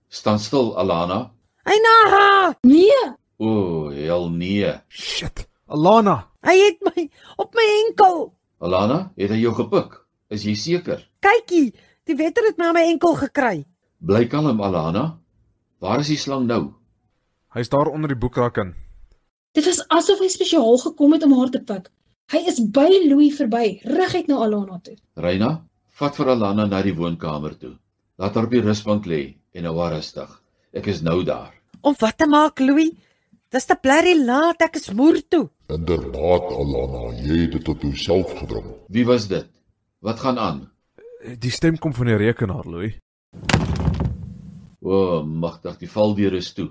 Staan stil, Alana. Hy naga! Nee, O, hel nee. Shit, Alana. Hy het my op my enkel. Alana, het hy jou gepik? Is jy seker? Kykie, die wetter het my aan my enkel gekry. Bly kalm, Alana. Waar is die slang nou? Hy's daar onder die boekrak in. dit was asof hy spesiaal gekom het om haar te pik. Hy is by Louis verby, reguit na Alana toe. Reina, vat vir Alana na die woonkamer toe. Laat haar op die rusbank lê en hou haar rustig. Ek is nou daar. Om wat te maak, Louis? Dis te blerrie laat, ek is moer toe. Inderdaad, Alana, jy het dit tot jouself gebring. Wie was dit? Wat gaan aan? Die stem kom van die rekenaar, Louis. O, magtig, die valdeur is toe.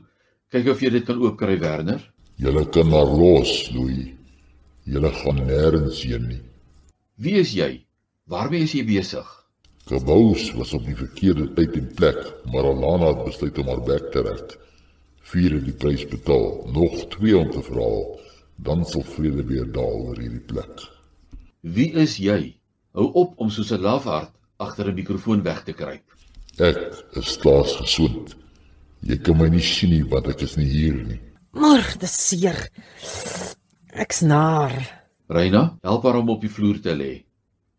Kyk of jy dit kan oopkry, Werner. Julle kan maar los, Louis. Julle gaan nêrens heen nie. Wie is jy? Waarmee is jy besig? Kabous was op die verkeerde tyd en plek, maar Alana het besluit om haar bek te rek. 4 het die prys betaal, nog 2 om te verhaal, dan sal vrede weer daal oor hierdie plek. Wie is jy? Hou op om soos 'n lafaard agter 'n mikrofoon weg te kruip. Ek is Klaas Gesond. Jy kan my nie sien nie, want ek is nie hier nie. Maar dis seer. Ek's naar. Reina, help haar om op die vloer te lê.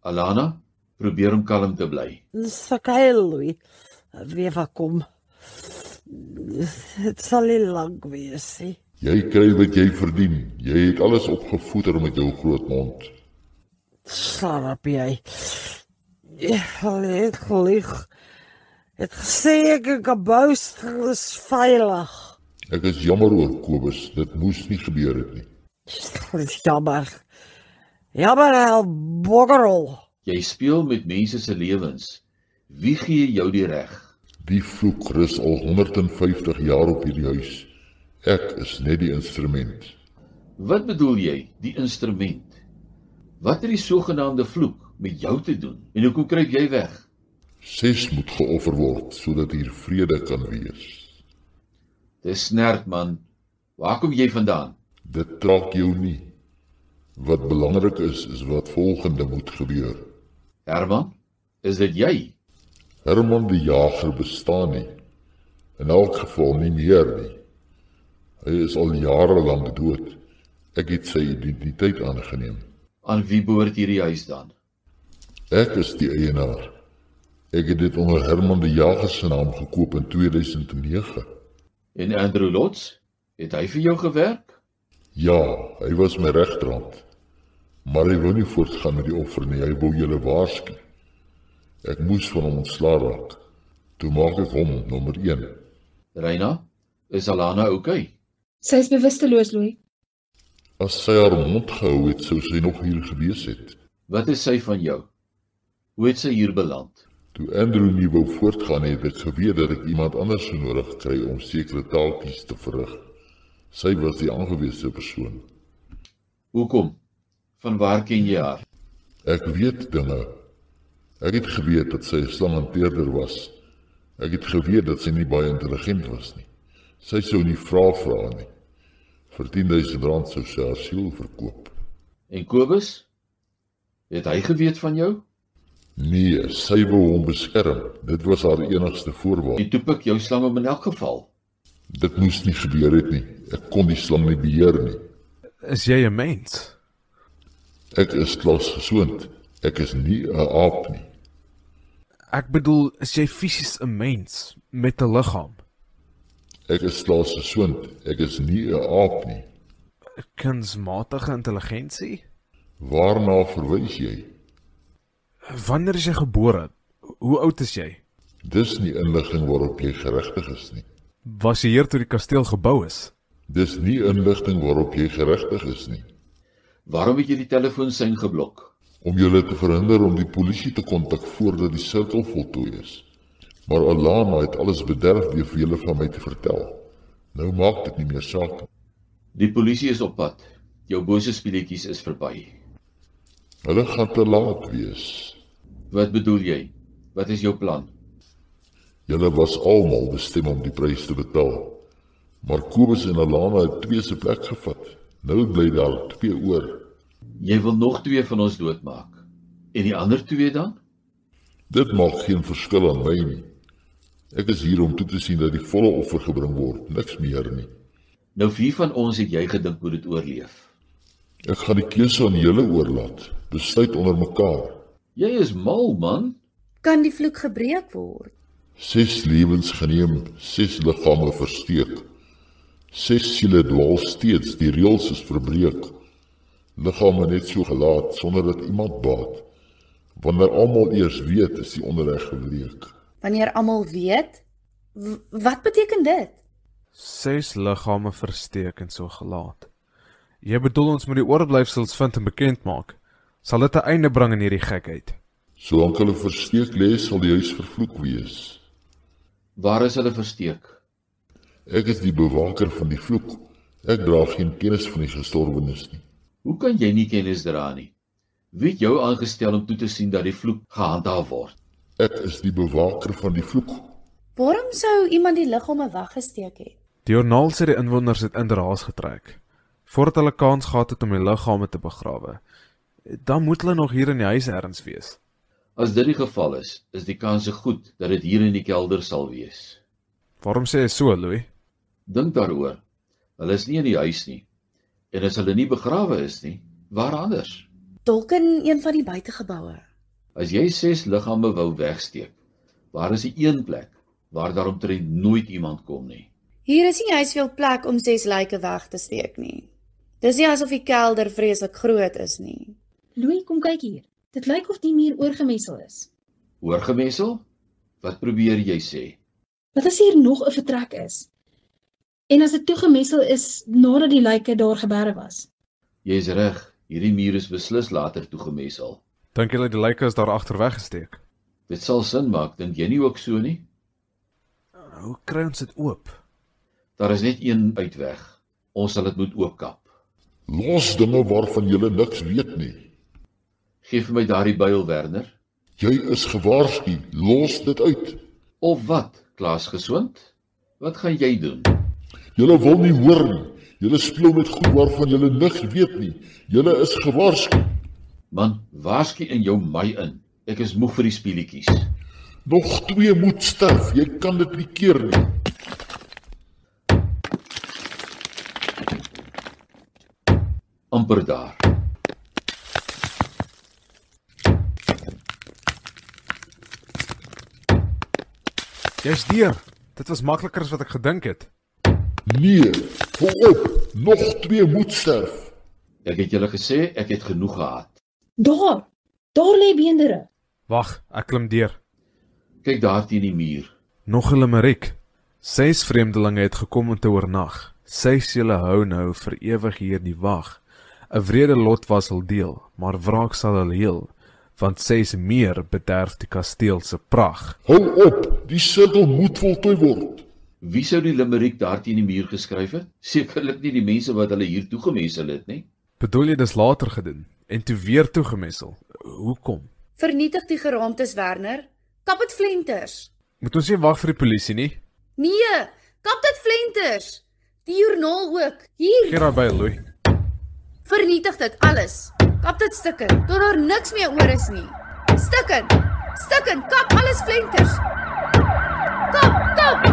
Alana, probeer om kalm te bly. Dis okay, Louis. Wie wat kom. Dit sal nie lank wees nie. Jy kry wat jy verdien. Jy het alles opgevoeder met jou groot mond. Slaap jy. Ek gelig. Het gesê ek en Kabous is veilig. Ek is jammer oor Kobus, dit moes nie gebeur het nie. Jammer. Jammer, hel boggerol. Jy speel met mense se lewens. Wie gee jou die reg? Die vloek rus al 150 jaar op hierdie huis. Ek is net die instrument. Wat bedoel jy, die instrument? Wat het die sogenaamde vloek met jou te doen? En hoekom kruip jy weg? 6 moet geoffer word, sodat hier vrede kan wees. Dis snert, man. Waar kom jy vandaan? Dit trek jou nie. Wat belangrik is wat volgende moet gebeur. Herman, is dit jy? Herman die Jager bestaan nie. In elk geval nie meer nie. Hy is al jare lank dood. Ek het sy identiteit aangeneem. Aan wie behoort hierdie huis dan? Ek is die eienaar. Ek het dit onder Herman de Jager se naam gekoop in 2009. En Andrew Lots, het hy vir jou gewerk? Ja, hy was my regterhand. Maar hy wou nie voortgaan met die offer nie, hy wou julle waarsku. Ek moes van hom ontslae raak. Toe maak ek hom nommer 1. Reina, is Alana oukei? Sy is bewusteloos, Louis. As sy haar mond gehou het, sou sy nog hier gewees het. Wat is sy van jou? Hoe het sy hier beland? Toe Andrew nie wou voortgaan het ek geweet dat ek iemand anders so nodig kry om sekere taaltjies te verrig. Sy was die aangewese persoon. Hoekom? Van waar ken jy haar? Ek weet dinge. Ek het geweet dat sy 'n slanghanteerder was. Ek het geweet dat sy nie baie intelligent was nie. Sy sou nie vra nie. Vir R10.000 sou sy haar siel verkoop. En Kobus? Het hy geweet van jou? Nee, sy wou hom beskerm. Dit was haar enigste voorwaarde. En toe pik jou slang om in elk geval. Dit moes nie gebeur het nie. Ek kon die slang nie beheer nie. Is jy 'n mens? Ek is klasgesond. Ek is nie 'n aap nie. Ek bedoel, is jy fisies 'n mens met 'n liggaam? Ek is klasgesond. Ek is nie 'n aap nie. Kunsmatige intelligensie? Waarna verwys jy? Wanneer is jy gebore? Hoe oud is jy? Dis nie inligting waarop jy geregtig is nie. Was jy hier toe die kasteel gebou is? Dis nie inligting waarop jy geregtig is nie. Waarom het jy die telefoonsein geblok? Om julle te verhinder om die polisie te kontak voordat die sirkel voltooi is. Maar Alana het alles bederf deur vir julle van my te vertel. Nou maak dit nie meer saak. Die polisie is op pad. Jou bose speletjies is verby. Hulle gaan te laat wees. Wat bedoel jy? Wat is jou plan? Julle was almal bestem om die prys te betaal. Maar Kobus en Alana het 2 se plek gevat. Nou bly daar 2 oor. Jy wil nog 2 van ons doodmaak. En die ander 2 dan? Dit maak geen verskil aan my nie. Ek is hier om toe te sien dat die volle offer gebring word, niks meer nie. Nou wie van ons het jy gedink moet dit oorleef? Ek gaan die keuse aan julle oorlaat. Besluit onder mekaar. Jy is mal, man. Kan die vloek gebreek word? 6 lewens geneem, 6 liggame versteek. 6 siele dwaal steeds, die reëls is verbreek. Liggame net so gelaat, sonder dat iemand baat. Wanneer almal eers weet, is die onreg gebreek. Wanneer almal weet? Wat beteken dit? 6 liggame versteek en so gelaat. Jy bedoel ons moet die oorblyfsels vind en bekend maak. Sal dit 'n einde bring aan hierdie gekheid? Solank hulle versteek lê, sal die huis vervloek wees. Waar is hulle versteek? Ek is die bewaker van die vloek. Ek dra geen kennis van die gestorwenes nie. Hoe kan jy nie kennis dra nie? Wie het jou aangestel om toe te sien dat die vloek gehandhaaf word? Ek is die bewaker van die vloek. Waarom sou iemand die liggame weggesteek het? Die joernaal sê die inwoners het in Raas getrek, voordat hulle kans gehad het om die liggame te begrawe. Dan moet hulle nog hier in die huis ergens wees. As dit die geval is die kanse goed dat dit hier in die kelder sal wees. Waarom sê jy so, Louis? Dink daaroor. Hulle is nie in die huis nie. En as hulle nie begrawe is nie, waar anders? Dalk in een van die buitegeboue. As jy 6 liggame wou wegsteek, waar is die een plek waar daar omtrent nooit iemand kom nie? Hier is nie juist veel plek om 6 lyke weg te steek nie. Dis nie asof die kelder vreeslik groot is nie. Louis, kom kyk hier. Dit lyk of die muur oorgemessel is. Oorgemessel? Wat probeer jy sê? Wat as hier nog 'n vertrek is? En as dit toegemessel is nadat die lyke daar geberg was? Jy is reg, hierdie muur is beslis later toegemessel. Dink jy die lyke is daar agter weggesteek? Dit sal sin maak, dink jy nie ook so nie? Hoe kry ons dit oop? Daar is net een uitweg. Ons sal dit moet oopkap. Los dinge waarvan julle niks weet nie. Geef vir my daardie byl, Werner. Jy is gewaarsku, los dit uit. Of wat, Klaas Gesond? Wat gaan jy doen? Julle wil nie hoor nie. Julle speel met goed waarvan julle niks weet nie. Julle is gewaarsku. Man, waarsku in jou my in. Ek is moeg vir die speletjies. Nog 2 moet sterf, jy kan dit nie keer nie. amper daar. Jy's deur. Dit was makliker as wat ek gedink het. Nee, hou op, nog 2 moet sterf. Ek het julle gesê, ek het genoeg gehad. Daar lê Beendere. Wag, ek klim deur. Kyk daar teen die muur. Nog 'n limerick. 6 vreemdelinge het gekom om te oornag. 6 julle hou nou vir ewig hier die wag. 'n Wrede lot was hul deel, maar wraak sal hul heel, want 6 meer bederf die kasteel se pragt. Hou op, die sirkel moet voltooi word. Wie sou die limerick daar teen die muur geskryf het? Sekerlik nie die mense wat hulle hier toegemessel het nie. Bedoel jy dis later gedoen en toe weer toegemessel? Hoekom? Vernietig die geraamtes, Werner. Kap dit flenters. Moet ons nie wag vir die polisie nie? Nee, kap dit flenters. Die joernaal ook. Hier. Gee daarby, Louis. Vernietig dit alles. Kap dit stukken, tot daar niks meer oor is nie. Stukken, kap alles flenters. Kap.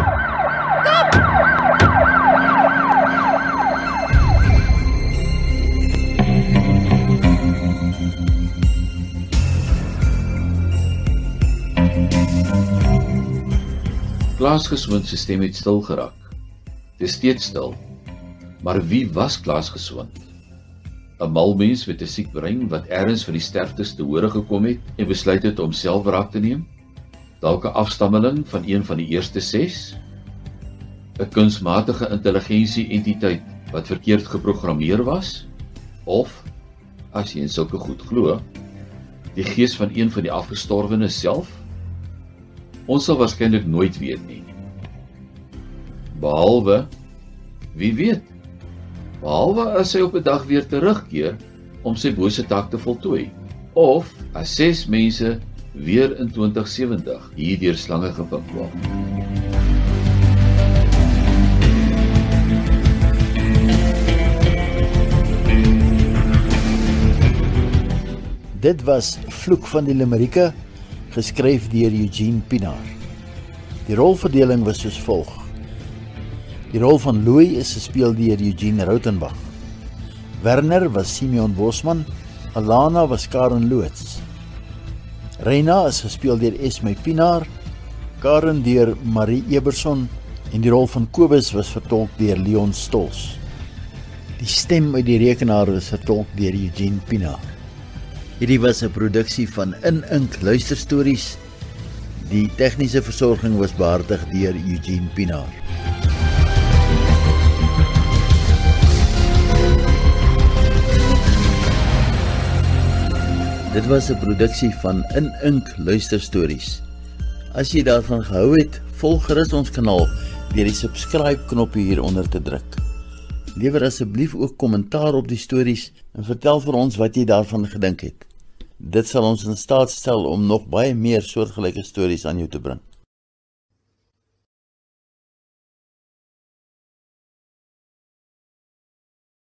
Klaas Geswind se stem het stil geraak. Dit is steeds stil. Maar wie was Klaas Geswind? 'n Mal mens met 'n siek brein wat ergens van die sterftes te hore gekom het en besluit het om self wraak te neem? Dalk 'n afstammeling van een van die eerste 6? 'n Kunsmatige intelligensie-entiteit wat verkeerd geprogrammeer was? Of, as jy in sulke goed glo, die gees van een van die afgestorwenes self? Ons sal waarskynlik nooit weet nie. Behalwe, wie weet? Behalwe as hy op 'n dag weer terugkeer om sy bose taak te voltooi. Of as 6 mense weer in 2070 hier deur slange gepik word. Dit was Vloek van die Limerieke, geskryf deur Eugene Pienaar. Die rolverdeling was soos volg. Die rol van Louis is gespeel deur Eugene Rautenbach. Werner was Simeon Bosman, Alana was Karen Loots. Reina is gespeel deur Esme Pienaar, Karen deur Marie Eberson en die rol van Kobus was vertolk deur Leon Stols. Die stem uit die rekenaar was vertolk deur Eugene Pienaar. Hierdie was 'n produksie van In Ink Luisterstories. Die tegniese versorging was behartig deur Eugene Pienaar. Dit was 'n produksie van In Ink Luisterstories. As jy daarvan gehou het, volg gerus ons kanaal deur die subscribe knoppie hieronder te druk. Lewer asseblief ook kommentaar op die stories en vertel vir ons wat jy daarvan gedink het. Dit sal ons in staat stel om nog baie meer soortgelyke stories aan jou te bring.